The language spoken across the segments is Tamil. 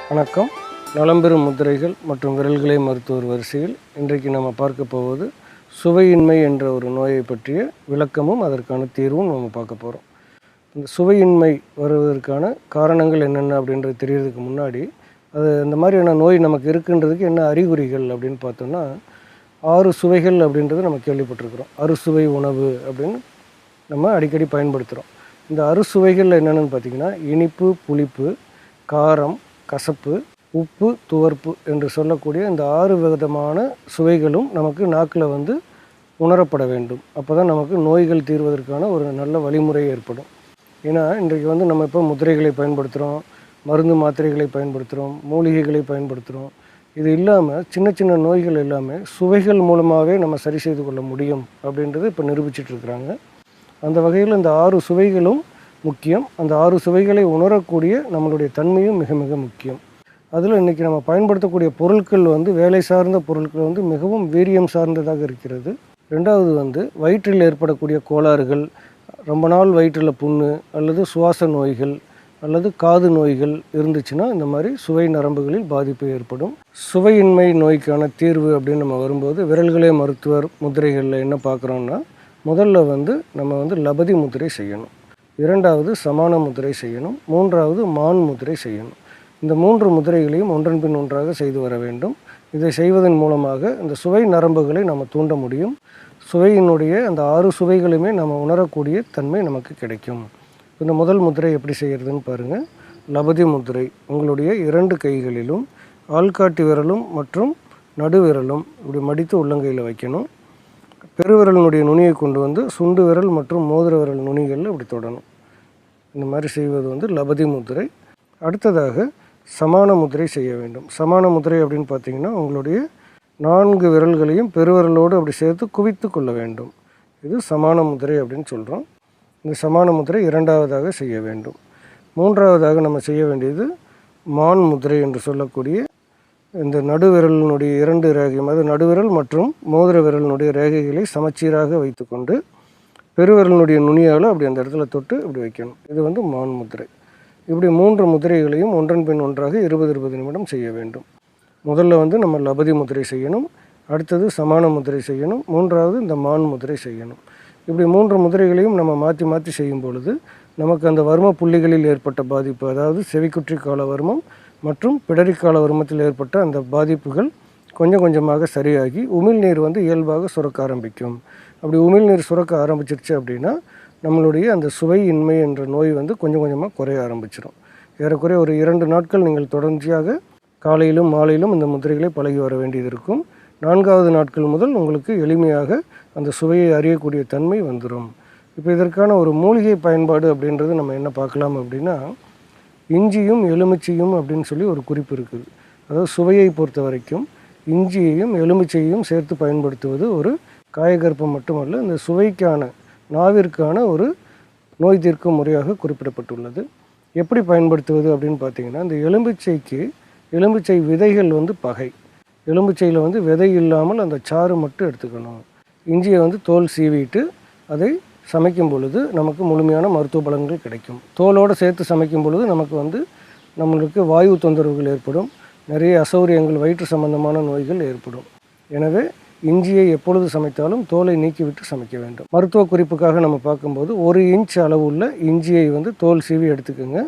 வணக்கம். நலம்பெறும் முத்திரைகள் மற்றும் விரல்களை மருத்துவர் வரிசையில் இன்றைக்கு நம்ம பார்க்க போவது சுவையின்மை என்ற ஒரு நோயை பற்றிய விளக்கமும் அதற்கான தீர்வும் நம்ம பார்க்க போகிறோம். இந்த சுவையின்மை வருவதற்கான காரணங்கள் என்னென்ன அப்படின்றது தெரியறதுக்கு முன்னாடி அந்த மாதிரியான நோய் நமக்கு இருக்குன்றதுக்கு என்ன அறிகுறிகள் அப்படின்னு பார்த்தோம்னா 6 சுவைகள் அப்படின்றது நம்ம கேள்விப்பட்டிருக்கிறோம். அறுசுவை உணவு அப்படின்னு நம்ம அடிக்கடி பயன்படுத்துகிறோம். இந்த அறுசுவைகள் என்னென்னு பார்த்திங்கன்னா இனிப்பு, புளிப்பு, காரம், கசப்பு, உப்பு, துவர்ப்பு என்று சொல்லக்கூடிய இந்த 6 விதமான சுவைகளும் நமக்கு நாக்கில் உணரப்பட வேண்டும். அப்போ தான் நமக்கு நோய்கள் தீர்வதற்கான ஒரு நல்ல வழிமுறை ஏற்படும். ஏன்னா இன்றைக்கு நம்ம இப்போ முத்திரைகளை பயன்படுத்துகிறோம், மருந்து மாத்திரைகளை பயன்படுத்துகிறோம், மூலிகைகளை பயன்படுத்துகிறோம். இது இல்லாமல் சின்ன சின்ன நோய்கள் எல்லாமே சுவைகள் மூலமாகவே நம்ம சரி செய்து கொள்ள முடியும் அப்படின்றது இப்போ நிரூபிச்சிட்ருக்குறாங்க. அந்த வகையில் இந்த 6 சுவைகளும் முக்கியம். அந்த 6 சுவைகளை உணரக்கூடிய நம்மளுடைய தன்மையும் மிக மிக முக்கியம். அதில் இன்றைக்கி நம்ம பயன்படுத்தக்கூடிய பொருட்கள் வேலை சார்ந்த பொருட்கள் மிகவும் வீரியம் சார்ந்ததாக இருக்கிறது. ரெண்டாவது வயிற்றில் ஏற்படக்கூடிய கோளாறுகள், ரொம்ப நாள் வயிற்றில் புண்ணு அல்லது சுவாச நோய்கள் அல்லது காது நோய்கள் இருந்துச்சுன்னா இந்த மாதிரி சுவை நரம்புகளில் பாதிப்பு ஏற்படும். சுவையின்மை நோய்க்கான தீர்வு அப்படின்னு நம்ம வரும்போது விரல்களே மருத்துவர் முத்திரைகளில் என்ன பார்க்குறோன்னா, முதல்ல நம்ம லபதி முத்திரை செய்யணும், இரண்டாவது சமான முத்திரை செய்யணும், மூன்றாவது மான் முத்திரை செய்யணும். இந்த 3 முத்திரைகளையும் ஒன்றன் பின் ஒன்றாக செய்து வர வேண்டும். இதை செய்வதன் மூலமாக இந்த சுவை நரம்புகளை நம்ம தூண்ட முடியும். சுவையினுடைய அந்த 6 சுவைகளுமே நம்ம உணரக்கூடிய தன்மை நமக்கு கிடைக்கும். இந்த முதல் முத்திரை எப்படி செய்கிறதுன்னு பாருங்கள். லபதி முத்திரை உங்களுடைய 2 கைகளிலும் ஆள்காட்டி விரலும் மற்றும் நடுவிரலும் இப்படி மடித்து உள்ளங்கையில் வைக்கணும். பெருவிரலினுடைய நுனியை கொண்டு சுண்டு விரல் மற்றும் மோதிர விரல் நுனிகளில் இப்படி தொடணும். இந்த மாதிரி செய்வது லபதி முத்திரை. அடுத்ததாக சமான முத்திரை செய்ய வேண்டும். சமான முத்திரை அப்படின்னு பார்த்திங்கன்னா உங்களுடைய 4 விரல்களையும் பெருவிரலோடு அப்படி சேர்த்து குவித்து கொள்ள வேண்டும். இது சமான முத்திரை அப்படின்னு சொல்கிறோம். இந்த சமான முத்திரை 2வதாக செய்ய வேண்டும். 3வதாக நம்ம செய்ய வேண்டியது மான் முத்திரை என்று சொல்லக்கூடிய இந்த நடுவிரலினுடைய 2 ரேகையும், அது நடுவிரல் மற்றும் மோதிர விரலினுடைய ரேகைகளை சமச்சீராக வைத்துக்கொண்டு பெருவிரலினுடைய நுனியால் அப்படி அந்த இடத்துல தொட்டு இப்படி வைக்கணும். இது மான் முத்திரை. இப்படி 3 முத்திரைகளையும் ஒன்றன் பின் ஒன்றாக 20-20 நிமிடம் செய்ய வேண்டும். முதல்ல நம்ம லபதி முத்திரை செய்யணும், அடுத்தது சமான முத்திரை செய்யணும், 3வது இந்த மான் முத்திரை செய்யணும். இப்படி 3 முத்திரைகளையும் நம்ம மாற்றி மாற்றி செய்யும் பொழுது நமக்கு அந்த வர்ம புள்ளிகளில் ஏற்பட்ட பாதிப்பு, அதாவது செவிக்குற்றி கால வர்மம் மற்றும் பிடரிக்கால வர்மத்தில் ஏற்பட்ட அந்த பாதிப்புகள் கொஞ்சம் கொஞ்சமாக சரியாகி உமிழ்நீர் இயல்பாக சுரக்க ஆரம்பிக்கும். அப்படி உமிழ்நீர் சுரக்க ஆரம்பிச்சிருச்சு அப்படின்னா நம்மளுடைய அந்த சுவையின்மை என்ற நோய் கொஞ்சம் கொஞ்சமாக குறைய ஆரம்பிச்சிடும். ஏறக்குறைய ஒரு 2 நாட்கள் நீங்கள் தொடர்ச்சியாக காலையிலும் மாலையிலும் இந்த முத்திரைகளை பழகி வர வேண்டியது இருக்கும். 4வது நாட்கள் முதல் உங்களுக்கு எளிமையாக அந்த சுவையை அறியக்கூடிய தன்மை வந்துடும். இப்போ இதற்கான ஒரு மூலிகை பயன்பாடு அப்படின்றது நம்ம என்ன பார்க்கலாம் அப்படின்னா, இஞ்சியும் எலுமிச்சையும் அப்படின்னு சொல்லி ஒரு குறிப்பு இருக்குது. அதாவது சுவையை பொறுத்த வரைக்கும் இஞ்சியையும் எலுமிச்சையையும் சேர்த்து பயன்படுத்துவது ஒரு காயகற்பம் மட்டுமல்ல, இந்த சுவைக்கான நாவிற்கான ஒரு நோய் தீர்க்கும் முறையாக குறிப்பிடப்பட்டுள்ளது. எப்படி பயன்படுத்துவது அப்படின்னு பார்த்திங்கன்னா, இந்த எலும்பிச்சை விதைகள் பகை. எலும்பிச்சையில் விதை இல்லாமல் அந்த சாறு மட்டும் எடுத்துக்கணும். இஞ்சியை தோல் சீவிட்டு அதை சமைக்கும் பொழுது நமக்கு முழுமையான மருத்துவ பலன்கள் கிடைக்கும். தோலோடு சேர்த்து சமைக்கும் பொழுது நம்மளுக்கு வாயு தொந்தரவுகள் ஏற்படும், நிறைய அசௌகரியங்கள், வயிற்று சம்பந்தமான நோய்கள் ஏற்படும். எனவே இஞ்சியை எப்பொழுது சமைத்தாலும் தோலை நீக்கிவிட்டு சமைக்க வேண்டும். மருத்துவ குறிப்புக்காக நம்ம பார்க்கும்போது 1 இன்ச் அளவுள்ள இஞ்சியை தோல் சீவி எடுத்துக்கோங்க.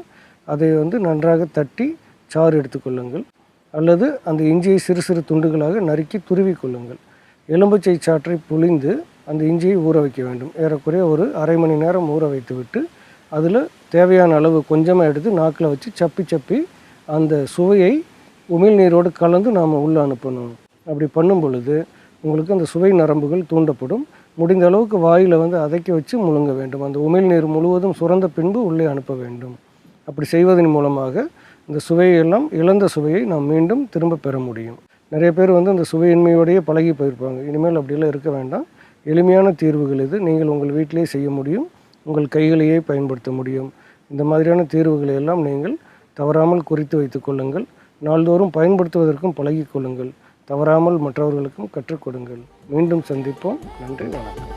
அதை நன்றாக தட்டி சாறு எடுத்துக்கொள்ளுங்கள், அல்லது அந்த இஞ்சியை சிறு சிறு துண்டுகளாக நறுக்கி துருவி கொள்ளுங்கள். எலும்புச்சை சாற்றை புழிந்து அந்த இஞ்சியை ஊற வைக்க வேண்டும். ஏறக்குறைய ஒரு அரை மணி நேரம் ஊற வைத்து விட்டு அதில் தேவையான அளவு கொஞ்சமாக எடுத்து நாக்கில் வச்சு சப்பி சப்பி அந்த சுவையை உமிழ்நீரோடு கலந்து நாம் உள்ளே அனுப்பணும். அப்படி பண்ணும் பொழுது உங்களுக்கு அந்த சுவை நரம்புகள் தூண்டப்படும். முடிந்த அளவுக்கு வாயில் அதக்கி வச்சு முழுங்க வேண்டும். அந்த உமிழ்நீர் முழுவதும் சுரந்த பின்பு உள்ளே அனுப்ப வேண்டும். அப்படி செய்வதன் மூலமாக இந்த சுவையெல்லாம் இழந்த சுவையை நாம் மீண்டும் திரும்ப பெற முடியும். நிறைய பேர் அந்த சுவையின்மையோடையே பழகி போயிருப்பாங்க. இனிமேல் அப்படியெல்லாம் இருக்க வேண்டாம். எளிமையான தீர்வுகள் இது. நீங்கள் உங்கள் வீட்டிலே செய்ய முடியும், உங்கள் கைகளையே பயன்படுத்த முடியும். இந்த மாதிரியான தீர்வுகளை எல்லாம் நீங்கள் தவறாமல் குறித்து வைத்து கொள்ளுங்கள். நாள்தோறும் பயன்படுத்துவதற்கும் பழகிக் கொள்ளுங்கள். தவறாமல் மற்றவர்களுக்கும் கற்றுக் கொடுங்கள். மீண்டும் சந்திப்போம். நன்றி, வணக்கம்.